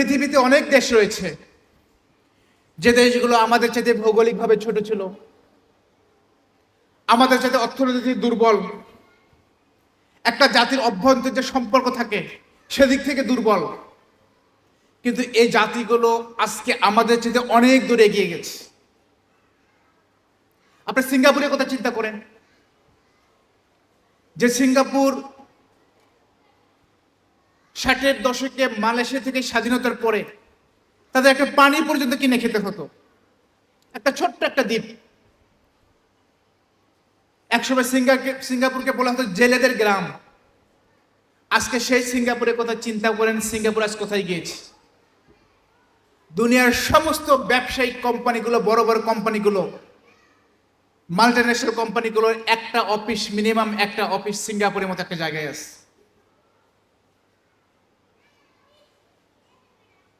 পৃথিবীতে অনেক দেশ রয়েছে যে দেশগুলো আমাদের চাইতে ভৌগোলিকভাবে ছোট ছিল, আমাদের চাইতে অর্থনৈতিক দুর্বল, একটা জাতির অভ্যন্তরে যে সম্পর্ক থাকে সেদিক থেকে দুর্বল, কিন্তু এই জাতিগুলো আজকে আমাদের চাইতে অনেক দূরে এগিয়ে গেছে। আপনি সিঙ্গাপুরের কথা চিন্তা করেন, যে সিঙ্গাপুর 60-এর দশকে মালয়েশিয়া থেকে স্বাধীনতার পরে তাদের একটা পানি পর্যন্ত কিনে খেতে হতো, একটা ছোট্ট একটা দ্বীপ। একসময় সিঙ্গাপুরকে বলা হতো জেলেদের গ্রাম। আজকে সেই সিঙ্গাপুরের কথা চিন্তা করেন, সিঙ্গাপুর আজ কোথায় গিয়েছে। দুনিয়ার সমস্ত ব্যবসায়িক কোম্পানিগুলো, বড় বড় কোম্পানিগুলো, মাল্টিন্যাশনাল কোম্পানিগুলোর একটা অফিস, মিনিমাম একটা অফিস সিঙ্গাপুরের মতো একটা জায়গায় আছে।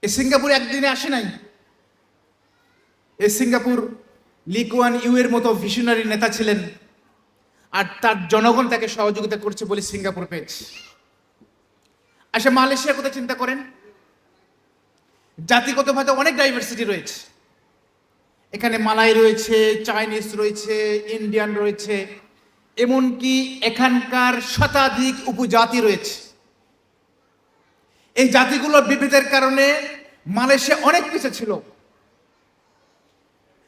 এই সিঙ্গাপুর একদিনে আসে নাই। এই সিঙ্গাপুর লি কুয়ান ইউ এর মতো ভিশনারি নেতা ছিলেন, আর তার জনগণ তাকে সহযোগিতা করছে বলে সিঙ্গাপুর পেয়েছে। আচ্ছা, মালয়েশিয়ার কথা চিন্তা করেন, জাতিগতভাবে অনেক ডাইভার্সিটি রয়েছে। এখানে মালাই রয়েছে, চাইনিজ রয়েছে, ইন্ডিয়ান রয়েছে, এমনকি এখানকার শতাধিক উপজাতি রয়েছে। এই জাতিগুলোর বিভেদের কারণে মালয়েশিয়া অনেক পিছিয়ে ছিল,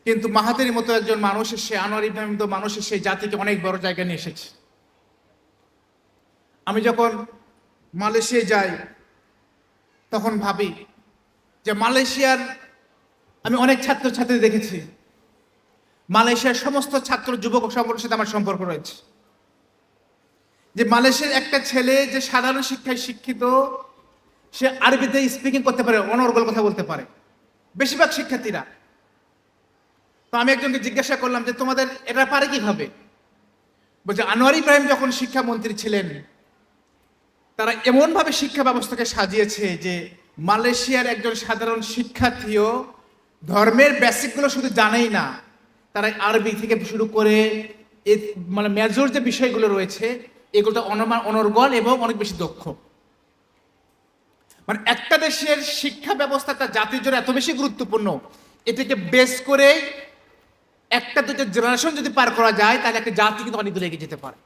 কিন্তু মাহাতির মতো একজন মানুষ এসে, আনোয়ার ইব্রাহিমের মতো মানুষ এসে সেই জাতিকে অনেক বড় জায়গায় নিয়ে এসেছে। আমি যখন মালয়েশিয়ায় যাই তখন ভাবি যে মালয়েশিয়ার, আমি অনেক ছাত্রছাত্রী দেখেছি, মালয়েশিয়ার সমস্ত ছাত্র যুবক সংগঠনের সাথে আমার সম্পর্ক রয়েছে। যে মালয়েশিয়ার একটা ছেলে যে সাধারণ শিক্ষায় শিক্ষিত, সে আরবিতে স্পিকিং করতে পারে, অনর্গল কথা বলতে পারে, বেশিরভাগ শিক্ষার্থীরা। তো আমি একজনকে জিজ্ঞাসা করলাম যে তোমাদের এটা পারে কিভাবে? বলছে আনোয়ার ইব্রাহিম যখন শিক্ষামন্ত্রী ছিলেন, তারা এমনভাবে শিক্ষা ব্যবস্থাকে সাজিয়েছে যে মালয়েশিয়ার একজন সাধারণ শিক্ষার্থীও ধর্মের বেসিকগুলো শুধু জানেই না, তারা আরবি থেকে শুরু করে মানে মেজর যে বিষয়গুলো রয়েছে এগুলো অনর্গল এবং অনেক বেশি দক্ষ। মানে একটা দেশের শিক্ষা ব্যবস্থা তার জাতির জন্য এত বেশি গুরুত্বপূর্ণ, এটাকে বেস করে একটা দুটো জেনারেশন যদি পার করা যায় তাহলে একটা জাতি কিন্তু অনেক দূরে এগিয়ে যেতে পারে।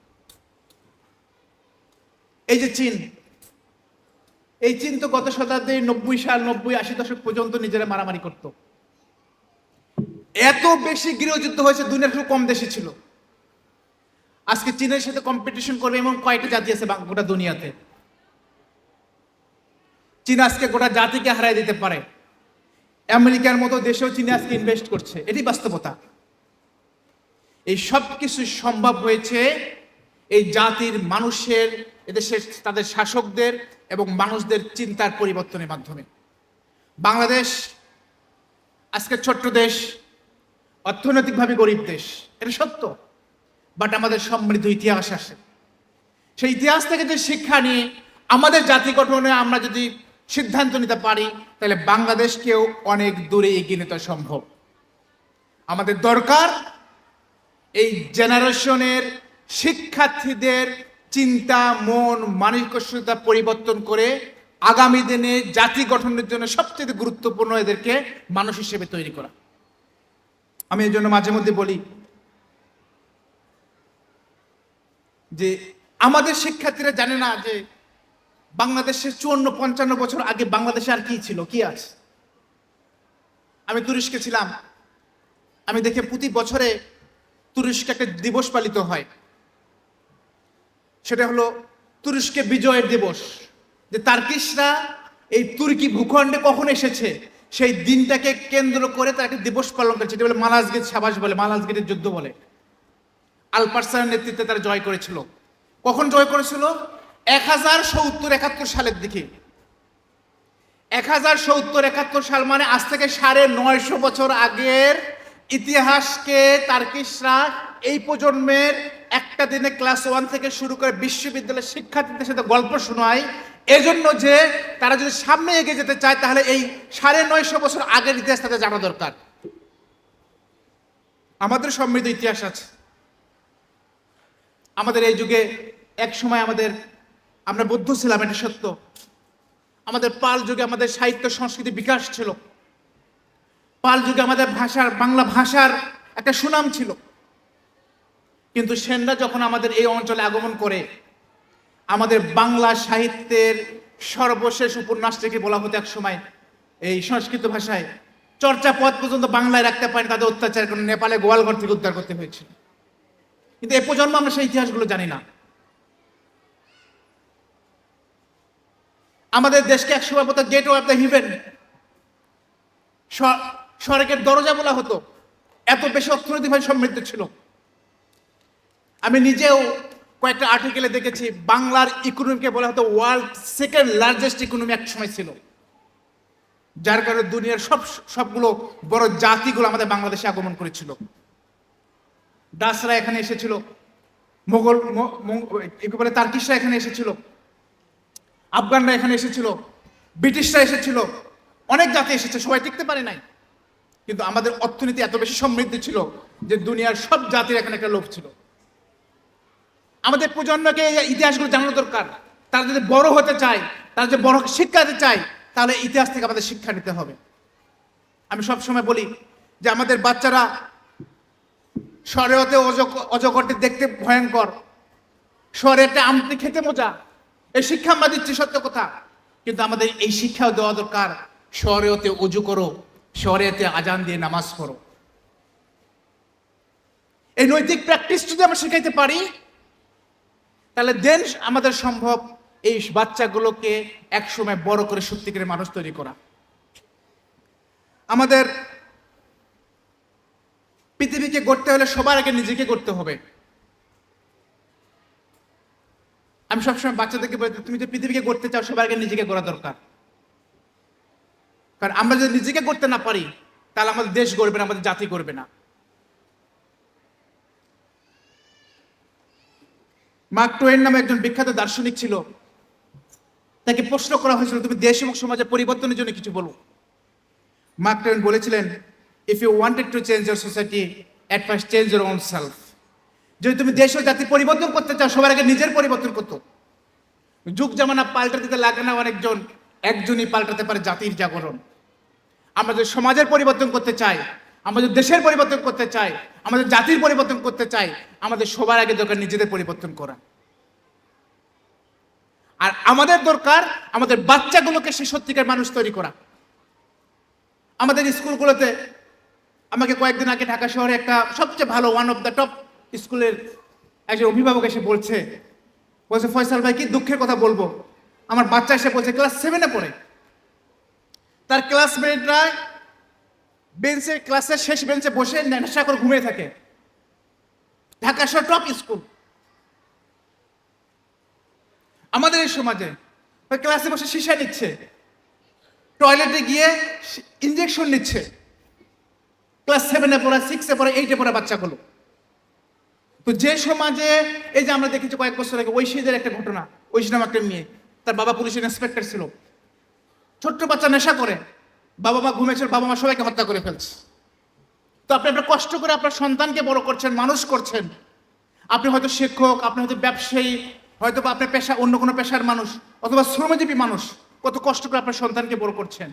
এই যে চীন, এই চীন তো গত শতাব্দীর 90-80 দশক পর্যন্ত নিজেরা মারামারি করত। এত বেশি গৃহযুদ্ধ হয়েছে, দুনিয়ার খুব কম দেশে ছিল। আজকে চীনের সাথে কম্পিটিশন করবে এমন কয়েকটা জাতি আছে গোটা দুনিয়াতে। চীন আজকে গোটা জাতিকে হারাই দিতে পারে। আমেরিকার মতো দেশেও চীন আজকে ইনভেস্ট করছে, এটি বাস্তবতা। এই সব কিছু সম্ভব হয়েছে এই জাতির, মানুষের, এদেশের তাদের শাসকদের এবং মানুষদের চিন্তার পরিবর্তনের মাধ্যমে। বাংলাদেশ আজকে ছোট্ট দেশ, অর্থনৈতিকভাবে গরিব দেশ, এটা সত্য, বাট আমাদের সমৃদ্ধ ইতিহাস আছে। সেই ইতিহাস থেকে যে শিক্ষা নিয়ে আমাদের জাতি গঠনে আমরা যদি সিদ্ধান্ত নিতে পারি, তাহলে বাংলাদেশকেও অনেক দূরে এগিয়ে নিতে সম্ভব। আমাদের দরকার এই জেনারেশনের শিক্ষার্থীদের চিন্তা, মন, মানসিকতা পরিবর্তন করে আগামী দিনে জাতি গঠনের জন্য সবচেয়ে গুরুত্বপূর্ণ এদেরকে মানুষ হিসেবে তৈরি করা। আমি এই জন্য মাঝে মধ্যে বলি যে আমাদের শিক্ষার্থীরা জানে না যে বাংলাদেশের 54-55 বছর আগে বাংলাদেশে আর কি ছিল, কি আছে। আমি তুরস্কে ছিলাম, আমি দেখে প্রতি বছরে তুরস্কে একটা দিবস পালিত হয়, সেটা হলো তুরস্কে বিজয়ের দিবস। যে তার্কিশরা এই তুর্কি ভূখণ্ডে কখন এসেছে সেই দিনটাকে কেন্দ্র করে তারা একটা দিবস পালন করেছে, যেটা বলে মালাজগির সাবাস বলে, মালাজগিরের যুদ্ধ বলে। আলপারসানের নেতৃত্বে তারা জয় করেছিল। কখন জয় করেছিল? 1070-71 সালের দিকে। 1070-71 সাল মানে আজ থেকে 950 বছর আগের ইতিহাসকে তার্কিশরা এই প্রজন্মের একটা দিনে ক্লাস 1 থেকে শুরু করে বিশ্ববিদ্যালয়ের শিক্ষার্থীদের সাথে গল্প শোনায়, এজন্য যে তারা যদি সামনে এগিয়ে যেতে চায় তাহলে এই 950 বছর আগের ইতিহাস তাদের জানা দরকার। আমাদের সমৃদ্ধ ইতিহাস আছে। আমাদের এই যুগে এক সময় আমরা বৌদ্ধ ছিলাম, এটা সত্য। আমাদের পাল যুগে আমাদের সাহিত্য সংস্কৃতি বিকাশ ছিল। পাল যুগে আমাদের বাংলা ভাষার একটা সুনাম ছিল। কিন্তু সেনরা যখন আমাদের এই অঞ্চলে আগমন করে, আমাদের বাংলা সাহিত্যের সর্বশেষ উপন্যাসটিকে বলা হতো এক সময় এই সংস্কৃত ভাষায়, চর্চা পদ পর্যন্ত বাংলায় রাখতে পারেন, তাদের অত্যাচার করে নেপালে গোয়ালঘর থেকে উদ্ধার করতে হয়েছিল। কিন্তু এ প্রজন্ম আমরা সেই ইতিহাসগুলো জানি না। আমাদের দেশকে একসময় বলতো গেট অফ দ্য হেভেন, স্বর্গের দরজা বলা হতো, এত বেশি অর্থনৈতিকভাবে সমৃদ্ধ ছিল। আমি নিজেও কয়েকটা আর্টিকেলে দেখেছি বাংলার ইকোনমিকে বলা হতো ওয়ার্ল্ড সেকেন্ড লার্জেস্ট ইকোনমি এক সময় ছিল, যার কারণে দুনিয়ার সবগুলো বড় জাতিগুলো আমাদের বাংলাদেশে আগমন করেছিল। ডাচরা এখানে এসেছিল, মোগল বলে তার্কিশরা এখানে এসেছিল, আফগানরা এখানে এসেছিল, ব্রিটিশরা এসেছিল, অনেক জাতি এসেছে, সবাই টিকতে পারে নাই। কিন্তু আমাদের অর্থনীতি এত বেশি সমৃদ্ধ ছিল যে দুনিয়ার সব জাতির এখানে একটা লোভ ছিল। আমাদের প্রজন্মকে এই ইতিহাসগুলো জানানো দরকার। তারা যদি বড় হতে চায়, তারা যদি বড় শিক্ষা দিতে চায়, তাহলে ইতিহাস থেকে আমাদের শিক্ষা নিতে হবে। আমি সবসময় বলি যে আমাদের বাচ্চারা শহরেতে অজগরটি দেখতে ভয়ঙ্কর, শহরেতে আমটি খেতে মজা, এই শিক্ষা আমরা দিচ্ছি, সত্য কথা। কিন্তু আমাদের এই শিক্ষাও দেওয়া দরকার, শহরেতে অজু করো, শহরেতে আজান দিয়ে নামাজ পড়ো। এই নৈতিক প্র্যাকটিস যদি আমরা শেখাইতে পারি, তাহলে দেন আমাদের সম্ভব এই বাচ্চাগুলোকে একসময় বড় করে সত্যিকারের মানুষ তৈরি করা। আমাদের পৃথিবীকে গড়তে হলে সবার আগে নিজেকে গড়তে হবে। আমি সবসময় বাচ্চাদেরকে বলি, তুমি যে পৃথিবীকে গড়তে চাও, সবার আগে নিজেকে গড়া দরকার। কারণ আমরা যদি নিজেকে গড়তে না পারি, তাহলে আমাদের দেশ গড়বে না, আমাদের জাতি গড়বে না। মার্ক টোয়েন নামে একজন বিখ্যাত দার্শনিক ছিল, তাকে প্রশ্ন করা হয়েছিল তুমি দেশ এবং সমাজের পরিবর্তনের জন্য কিছু বলো। মার্ক টোয়েন বলেছিলেন, if you wanted to change your society, at first change your own self. যদি তুমি দেশ ও জাতি পরিবর্তন করতে চাও, সবার আগে নিজের পরিবর্তন করতো। যুগ জামানা পাল্টে দিতে লাগে না অনেকজন, একজনই পাল্টাতে পারে জাতির জাগরণ। আমরা যদি সমাজের পরিবর্তন করতে চাই, আমাদের দেশের পরিবর্তন করতে চাই, আমাদের জাতির পরিবর্তন করতে চাই, আমাদের সবার আগে দরকার নিজেদের পরিবর্তন করা। আর আমাদের দরকার আমাদের বাচ্চাগুলোকে সে সত্যিকার মানুষ তৈরি করা। আমাদের স্কুলগুলোতে, আমাকে কয়েকদিন আগে ঢাকা শহরে একটা সবচেয়ে ভালো ওয়ান অফ দ্য টপ স্কুলের একজন অভিভাবক এসে বলছে, ফয়সাল ভাই কি দুঃখের কথা বলবো, আমার বাচ্চা এসে বলছে ক্লাস 7-এ পড়ে, তার ক্লাসমেটরা বেঞ্চে, ক্লাসের শেষ বেঞ্চে বসে নেশা করে ঘুমিয়ে থাকে। ঢাকা শহর টপ স্কুল। আমাদের এই সমাজে ক্লাসে বসে শিশা নিচ্ছে, টয়লেটে গিয়ে ইঞ্জেকশন নিচ্ছে, ক্লাস 7-এ পড়া, 6-এ পড়া, 8-এ পড়া বাচ্চাগুলো। তো যে সমাজে, এই যে আমরা দেখেছি কয়েক বছর আগে ঐশীদের একটা ঘটনা, ঐশী নাম একটা মেয়ে, তার বাবা পুলিশের ইন্সপেক্টর ছিল, ছোট্ট বাচ্চা নেশা করে, বাবা মা ঘুমেছিল, বাবা মা সবাইকে হত্যা করে ফেলছে। তো আপনি আপনার কষ্ট করে আপনার সন্তানকে বড় করছেন, মানুষ করছেন। আপনি হয়তো শিক্ষক, আপনি হয়তো ব্যবসায়ী, হয়তো বা আপনার পেশা অন্য কোনো পেশার মানুষ, অথবা শ্রমজীবী মানুষ, কত কষ্ট করে আপনার সন্তানকে বড় করছেন।